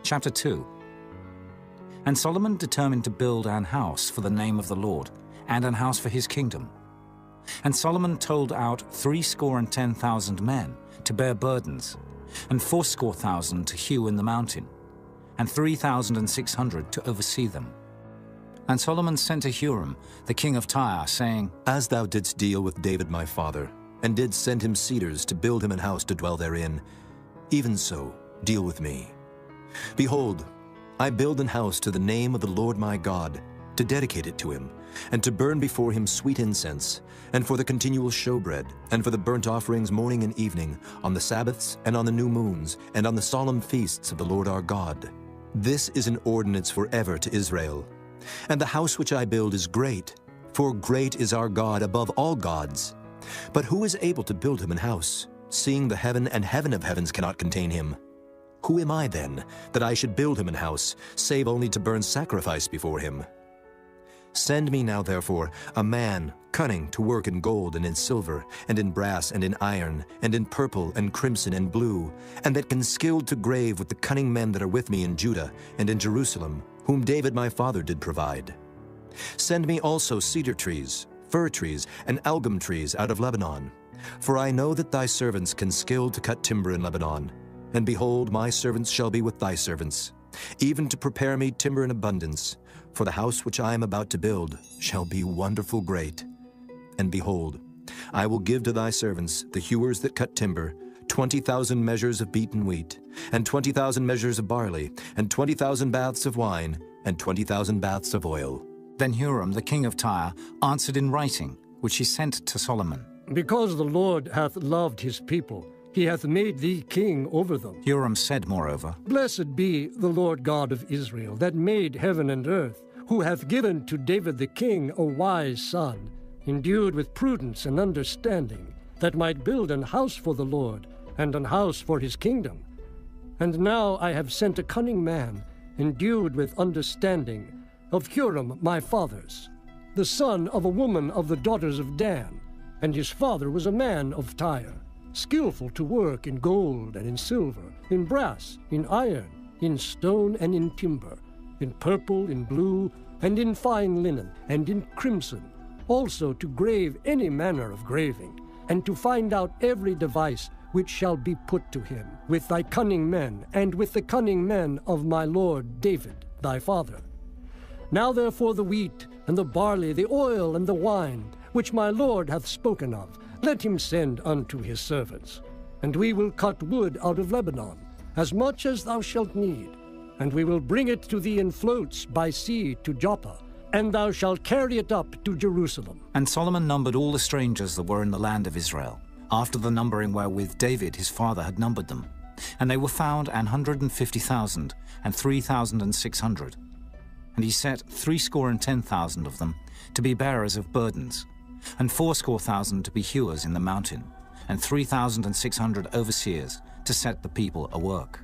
Chapter 2. And Solomon determined to build an house for the name of the Lord, and an house for his kingdom. And Solomon told out 70,000 men to bear burdens, and 80,000 to hew in the mountain, and 3,600 to oversee them. And Solomon sent to Huram, the king of Tyre, saying, As thou didst deal with David my father, and didst send him cedars to build him an house to dwell therein, even so deal with me. Behold, I build an house to the name of the Lord my God, to dedicate it to him, and to burn before him sweet incense, and for the continual showbread, and for the burnt offerings morning and evening, on the Sabbaths, and on the new moons, and on the solemn feasts of the Lord our God. This is an ordinance forever to Israel. And the house which I build is great, for great is our God above all gods. But who is able to build him an house, seeing the heaven and heaven of heavens cannot contain him? Who am I then, that I should build him an house, save only to burn sacrifice before him? Send me now, therefore, a man cunning to work in gold and in silver, and in brass and in iron, and in purple and crimson and blue, and that can skill to grave with the cunning men that are with me in Judah and in Jerusalem, whom David my father did provide. Send me also cedar trees, fir trees, and algum trees out of Lebanon. For I know that thy servants can skill to cut timber in Lebanon. And behold, my servants shall be with thy servants, even to prepare me timber in abundance. For the house which I am about to build shall be wonderful great. And behold, I will give to thy servants, the hewers that cut timber, 20,000 measures of beaten wheat, and 20,000 measures of barley, and 20,000 baths of wine, and 20,000 baths of oil. Then Huram, the king of Tyre, answered in writing, which he sent to Solomon. Because the Lord hath loved his people, he hath made thee king over them. Huram said, moreover, Blessed be the Lord God of Israel, that made heaven and earth, who hath given to David the king a wise son, endued with prudence and understanding, that might build an house for the Lord, and an house for his kingdom. And now I have sent a cunning man, endued with understanding, of Huram my father's, the son of a woman of the daughters of Dan, and his father was a man of Tyre, skillful to work in gold and in silver, in brass, in iron, in stone and in timber, in purple, in blue, and in fine linen, and in crimson, also to grave any manner of graving, and to find out every device which shall be put to him, with thy cunning men, and with the cunning men of my lord David thy father. Now therefore the wheat, and the barley, the oil, and the wine, which my lord hath spoken of, let him send unto his servants. And we will cut wood out of Lebanon, as much as thou shalt need, and we will bring it to thee in floats by sea to Joppa, and thou shalt carry it up to Jerusalem. And Solomon numbered all the strangers that were in the land of Israel, after the numbering wherewith David his father had numbered them. And they were found 150,000, and 3,600. And he set 70,000 of them to be bearers of burdens, and 80,000 to be hewers in the mountain, and 3,600 overseers to set the people a work.